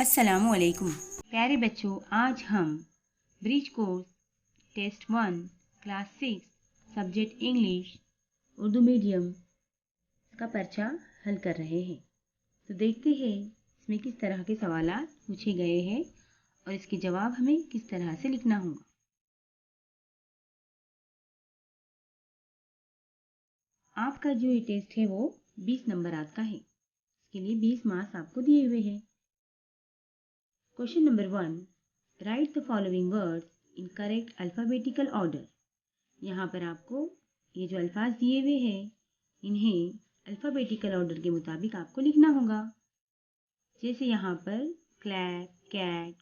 अस्सलामुअलैकुम प्यारे बच्चों, आज हम bridge course test 1 class 6 subject English Urdu medium का पर्चा हल कर रहे हैं। तो देखते हैं इसमें किस तरह के सवालात पूछे गए हैं और इसके जवाब हमें किस तरह से लिखना होगा। आपका जो ये टेस्ट है वो 20 नंबर का है। इसके लिए 20 मार्क्स आपको दिए हुए हैं। Question number 1, right the following words in correct alphabetical order. यहाँ पर आपको ये जो अल्फाज दिए हुए हैं इन्हें अल्फ़ाबेटिकल ऑर्डर के मुताबिक आपको लिखना होगा। जैसे यहाँ पर क्लैप, कैट,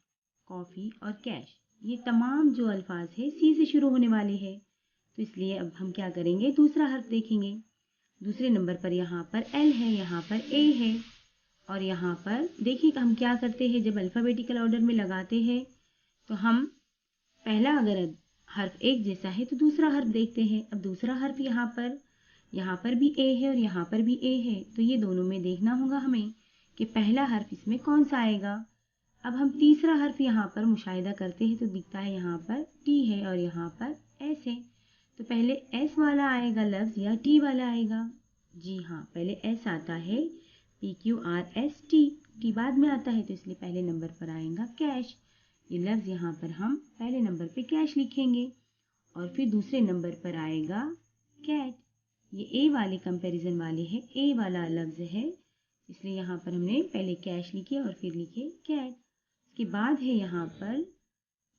कॉफ़ी और कैश, ये तमाम जो अल्फाज है सी से शुरू होने वाले हैं। तो इसलिए अब हम क्या करेंगे, दूसरा हर्फ देखेंगे। दूसरे नंबर पर यहाँ पर एल है, यहाँ पर ए है और यहाँ पर देखिए हम क्या करते हैं, जब अल्फ़ाबेटिकल ऑर्डर में लगाते हैं तो हम पहला अगर हर्फ एक जैसा है तो दूसरा हर्फ देखते हैं। अब दूसरा हर्फ यहाँ पर भी ए है और यहाँ पर भी ए है, तो ये दोनों में देखना होगा हमें कि पहला हर्फ इसमें कौन सा आएगा। अब हम तीसरा हर्फ यहाँ पर मुशाहिदा करते हैं तो दिखता है यहाँ पर टी है और यहाँ पर एस है। तो पहले एस वाला आएगा लफ्ज़ या टी वाला आएगा? जी हाँ, पहले एस आता है, PQRST। टी बाद में आता है तो इसलिए पहले नंबर पर आएगा कैश। ये लफ्ज़ यहाँ पर हम पहले नंबर पे कैश लिखेंगे और फिर दूसरे नंबर पर आएगा कैट। ये ए वाले कंपैरिजन वाले है, ए वाला लफ्ज़ है, इसलिए यहाँ पर हमने पहले कैश लिखे और फिर लिखे कैट। इसके बाद है यहाँ पर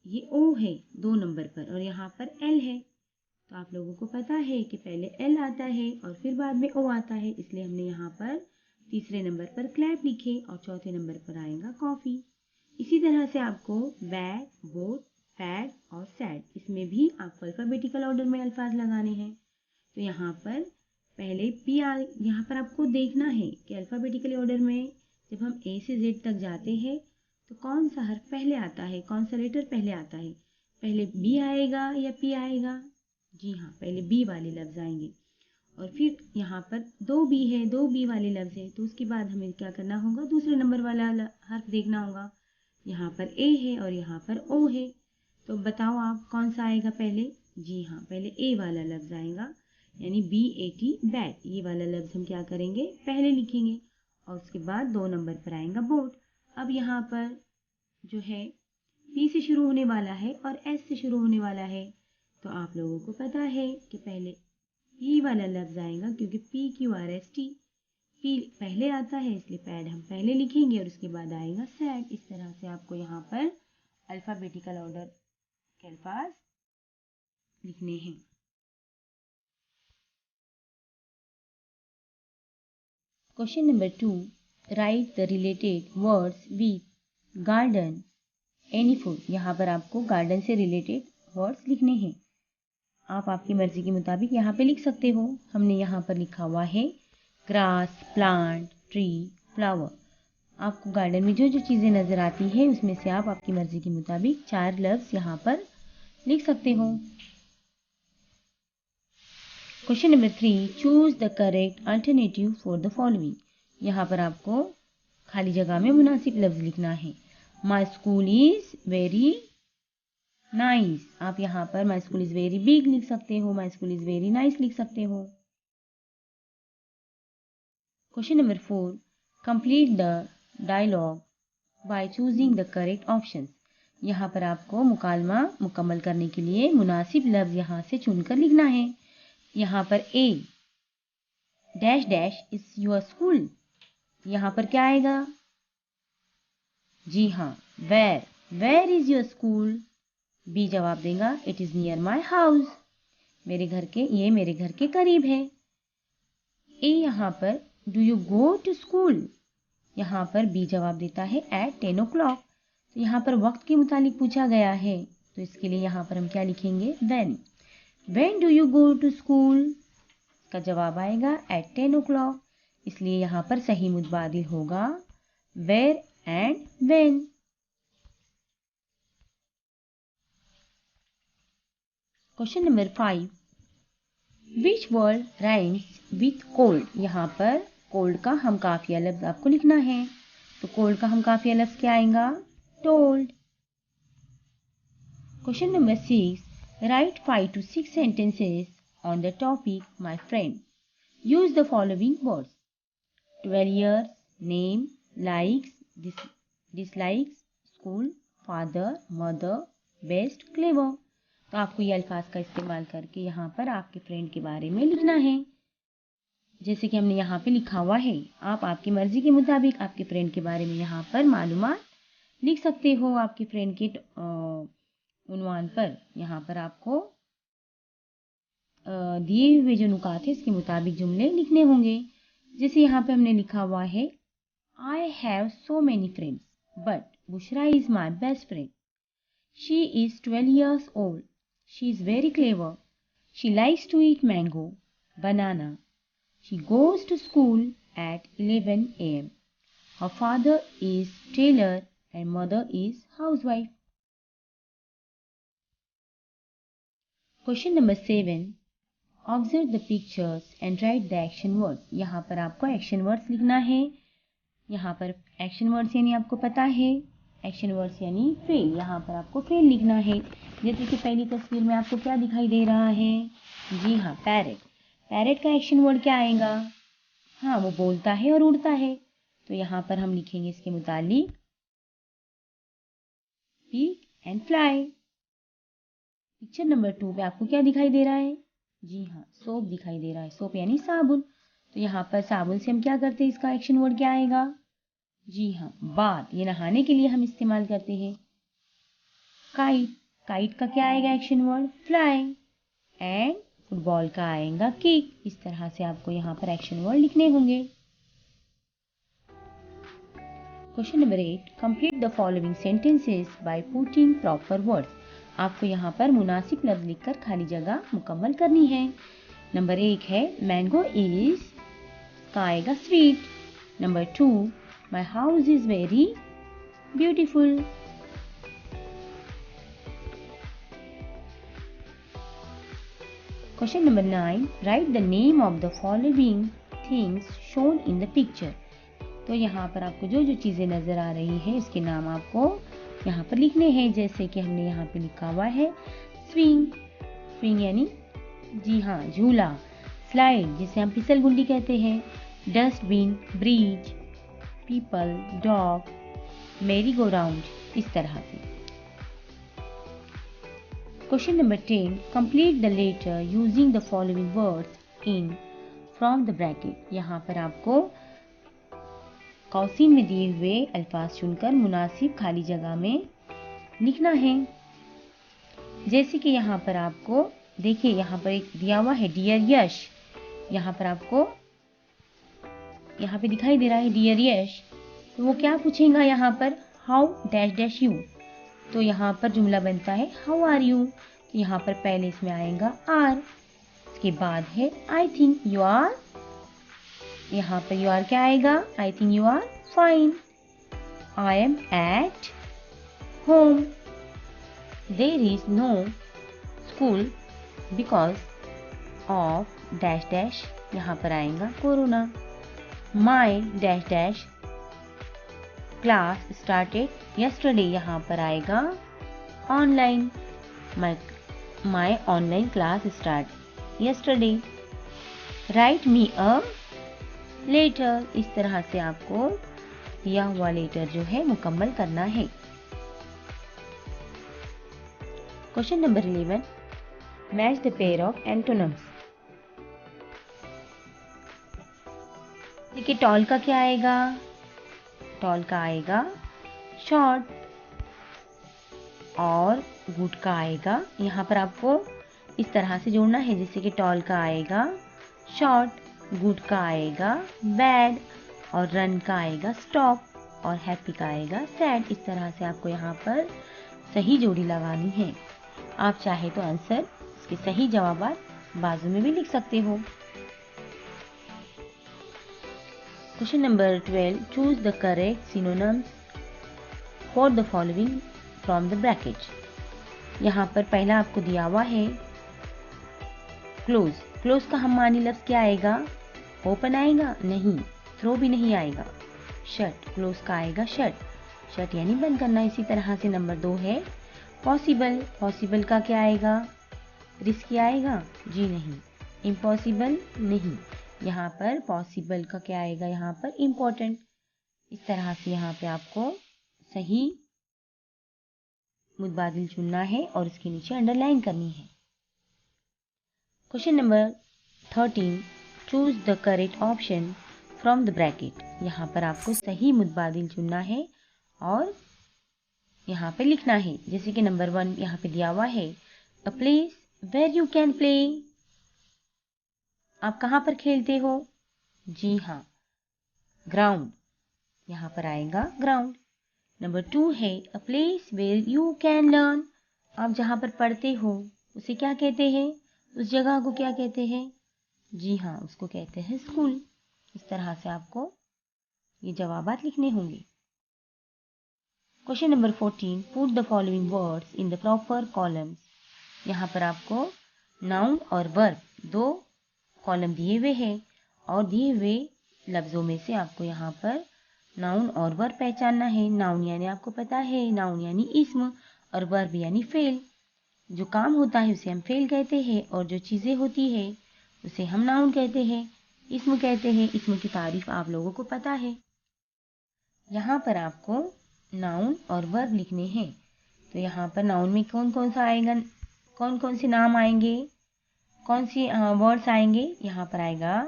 ये ओ है 2 नंबर पर और यहाँ पर एल है। तो आप लोगों को पता है कि पहले एल आता है और फिर बाद में ओ आता है, इसलिए हमने यहाँ पर तीसरे नंबर पर क्लैप लिखे और चौथे नंबर पर आएगा कॉफ़ी। इसी तरह से आपको बैग, बोट, पैड और सैड, इसमें भी आपको अल्फ़ाबेटिकल ऑर्डर में अल्फाज लगाने हैं। तो यहाँ पर पहले यहाँ पर आपको देखना है कि अल्फ़ाबेटिकल ऑर्डर में जब हम ए से जेड तक जाते हैं तो कौन सा हर्फ पहले आता है, कौन सा लेटर पहले आता है। पहले बी आएगा या पी आएगा? जी हाँ, पहले बी वाले लफ्ज़ आएंगे और फिर यहाँ पर 2 बी है, 2 बी वाले लफ्ज़ है, तो उसके बाद हमें क्या करना होगा, दूसरे नंबर वाला हर्फ देखना होगा। यहाँ पर ए है और यहाँ पर ओ है, तो बताओ आप कौन सा आएगा पहले? जी हाँ, पहले ए वाला लफ्ज़ आएगा, यानी BAT बैट। ये वाला लफ्ज़ हम क्या करेंगे, पहले लिखेंगे और उसके बाद 2 नंबर पर आएगा बोट। अब यहाँ पर जो है पी से शुरू होने वाला है और एस से शुरू होने वाला है, तो आप लोगों को पता है कि पहले पी वाला लफ्ज़ आएगा क्योंकि PQRST पी पहले आता है, इसलिए पैड हम पहले लिखेंगे और उसके बाद आएगा सैड। इस तरह से आपको यहाँ पर अल्फ़ाबेटिकल ऑर्डर के अल्फाज लिखने हैं। Question number 2, right the related words with garden any food. यहाँ पर आपको गार्डन से रिलेटेड वर्ड्स लिखने हैं। आप आपकी मर्ज़ी के मुताबिक यहाँ पे लिख सकते हो। हमने यहाँ पर लिखा हुआ है ग्रास, प्लांट, ट्री, फ्लावर। आपको गार्डन में जो जो चीज़ें नज़र आती है उसमें से आप आपकी मर्ज़ी के मुताबिक 4 लफ्ज़ यहाँ पर लिख सकते हो। Question number 3, choose the correct alternative for the following. यहाँ पर आपको खाली जगह में मुनासिब लफ्ज़ लिखना है। My school is very nice. आप यहाँ पर my school is very big लिख सकते हो, my school is very nice लिख सकते हो। Question number 4, complete the dialogue by choosing the correct options. यहाँ पर आपको मुकालमा मुकम्मल करने के लिए मुनासिब लफ्ज़ यहाँ से चुनकर लिखना है। यहाँ पर A dash dash is your school, यहाँ पर क्या आएगा? जी हाँ, where is your school. B जवाब देगा it is near my house, ये मेरे घर के करीब है। ए यहाँ पर do you go to school, यहाँ पर बी जवाब देता है एट 10 o'clock। तो यहाँ पर वक्त के मुतालिक पूछा गया है, तो इसके लिए यहाँ पर हम क्या लिखेंगे, when do you go to school का जवाब आएगा एट 10 o'clock। इसलिए यहाँ पर सही मुतबादिल होगा where and when. Question number 5, which word rhymes with cold. यहाँ पर कोल्ड का हम काफिया लफ्ज़ आपको लिखना है। तो कोल्ड का हम काफिया लफ्ज क्या आएगा? Told. Question number 6, right 5 to 6 sentences on the topic my friend. Use the following words: 12 years, name, likes, dislikes, school, father, mother, best, clever. तो आपको ये अल्फाज का इस्तेमाल करके यहाँ पर आपके फ्रेंड के बारे में लिखना है। जैसे कि हमने यहाँ पे लिखा हुआ है, आप आपकी मर्जी के मुताबिक आपके फ्रेंड के बारे में यहाँ पर मालूमात लिख सकते हो। आपके फ्रेंड के उन्वान पर यहाँ पर आपको दिए हुए जो नुकात है इसके मुताबिक जुमले लिखने होंगे। जैसे यहाँ पे हमने लिखा हुआ है, I have so many friends but Bushra is my best friend. She is 12 years old. She is very clever. She likes to eat mango, banana. She goes to school at 11 a.m. Her father is tailor and mother is housewife. Question number 7. Observe the pictures and write the action words. यहाँ पर आपको action words लिखना है। यहाँ पर action words यानी आपको पता है, एक्शन वर्ड्स यानी फेल। यहाँ पर आपको फेल लिखना है। जैसे कि पहली तस्वीर में आपको क्या दिखाई दे रहा है? जी हाँ, पैरेट। पैरेट का एक्शन वर्ड क्या आएगा? हाँ, वो बोलता है और उड़ता है। तो यहाँ पर हम लिखेंगे इसके मुतालिक speak and fly. Picture number 2 पे आपको क्या दिखाई दे रहा है? जी हाँ, सोप दिखाई दे रहा है। सोप यानी साबुन। तो यहाँ पर साबुन से हम क्या करते हैं? इसका एक्शन वर्ड क्या आएगा? जी हाँ, बाथ। ये नहाने के लिए हम इस्तेमाल करते हैं। काइट। काइट का क्या आएगा action word? Fly. And football का आएगा किक। इस तरह से आपको यहाँ पर एक्शन वर्ड लिखने होंगे। Question number 8, complete the following sentences by putting proper words. आपको यहाँ पर मुनासिब लफ्ज लिखकर खाली जगह मुकम्मल करनी है। नंबर 1 है, मैंगो इज का आएगा sweet. Number 2, my house is very beautiful. Question number 9, write the name of the following things shown in the picture. तो यहाँ पर आपको जो जो चीज़ें नज़र आ रही है इसके नाम आपको यहाँ पर लिखने हैं। जैसे कि हमने यहाँ पे लिखा हुआ है स्विंग। स्विंग यानी जी हाँ, झूला। स्लाइड जिसे हम फिसल गुंडी कहते हैं। डस्टबिन, ब्रिज, पीपल, डॉग, मेरी गो राउंड। इस तरह से। Question number 10, complete the letter using the following words in from the bracket. यहाँ पर आपको कौसीन में दिए हुए अल्फाज चुनकर मुनासिब खाली जगह में लिखना है। जैसे कि यहाँ पर आपको देखिए, यहाँ पर एक दिया हुआ है डियर यश। यहाँ पर आपको यहाँ पे दिखाई दे रहा है डियर यश। तो वो क्या पूछेगा यहाँ पर? How dash dash you. तो यहाँ पर जुमला बनता है हाउ आर यू। तो यहाँ पर पहले इसमें आएगा आर। इसके बाद है आई थिंक यू आर। यहाँ पर यू आर क्या आएगा? I think you are fine. I am at home. There is no school because of dash dash. यहाँ पर आएगा corona. My dash dash class started yesterday. यहाँ पर आएगा online. My online class start yesterday. Write me a letter. इस तरह से आपको दिया हुआ लेटर जो है मुकम्मल करना है। Question number 11, match the pair of antonyms. देखिए, टॉल का क्या आएगा? टॉल का आएगा शॉर्ट। और गुड का आएगा, यहाँ पर आपको इस तरह से जोड़ना है। जैसे कि टॉल का आएगा शॉर्ट, गुड का आएगा बैड, और रन का आएगा स्टॉप, और हैप्पी का आएगा सैड। इस तरह से आपको यहाँ पर सही जोड़ी लगानी है। आप चाहे तो आंसर इसके सही जवाब बाजू में भी लिख सकते हो। Question number 12, choose the correct synonyms for the following from the bracket. यहाँ पर पहला आपको दिया हुआ है क्लोज। क्लोज का हम मानी लफ्ज क्या आएगा? ओपन आएगा? नहीं। थ्रो भी नहीं आएगा। शट, क्लोज का आएगा शट, शट यानी बंद करना। इसी तरह से नंबर 2 है पॉसिबल, पॉसिबल का क्या आएगा? रिस्की आएगा? जी नहीं। इम्पॉसिबल नहीं, यहाँ पर पॉसिबल का क्या आएगा? यहाँ पर इम्पोर्टेंट। इस तरह से यहाँ पे आपको सही मुतबादिल चुनना है और इसके नीचे अंडरलाइन करनी है। Question number 13, choose the correct option from the bracket. यहाँ पर आपको सही मुतबादिल चुनना है और यहाँ पे लिखना है। जैसे कि नंबर 1 यहाँ पे दिया हुआ है, a place where you can play. आप कहाँ पर खेलते हो? जी हाँ, ग्राउंड, यहाँ पर आएगा ग्राउंड। नंबर 2 है, a place where you can learn. आप जहाँ पर पढ़ते हो उसे क्या कहते हैं? उस जगह को क्या कहते हैं? जी हाँ, उसको कहते हैं स्कूल। इस तरह से आपको ये जवाबात लिखने होंगे। Question number 14, put the following words in the proper columns. यहाँ पर आपको नाउन और वर्ब 2 कॉलम दिए हुए हैं और दिए हुए लफ्ज़ों में से आपको यहाँ पर नाउन और वर्ब पहचानना है। नाउन यानी आपको पता है, नाउन यानी इस्म, और वर्ब यानी फेल। जो काम होता है उसे हम फेल कहते हैं और जो चीज़ें होती है उसे हम नाउन कहते हैं, इस्म कहते हैं। इस्म की तारीफ आप लोगों को पता है। यहाँ पर आपको नाउन और वर्ब लिखने हैं। तो यहाँ पर नाउन में कौन कौन सा आएगा, कौन कौन से नाम आएंगे, कौन सी वर्ड्स आएंगे? यहाँ पर आएगा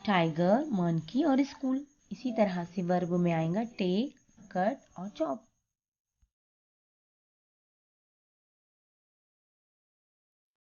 टाइगर, मंकी और स्कूल। इसी तरह से वर्ब में आएगा टेक, कट और चॉप।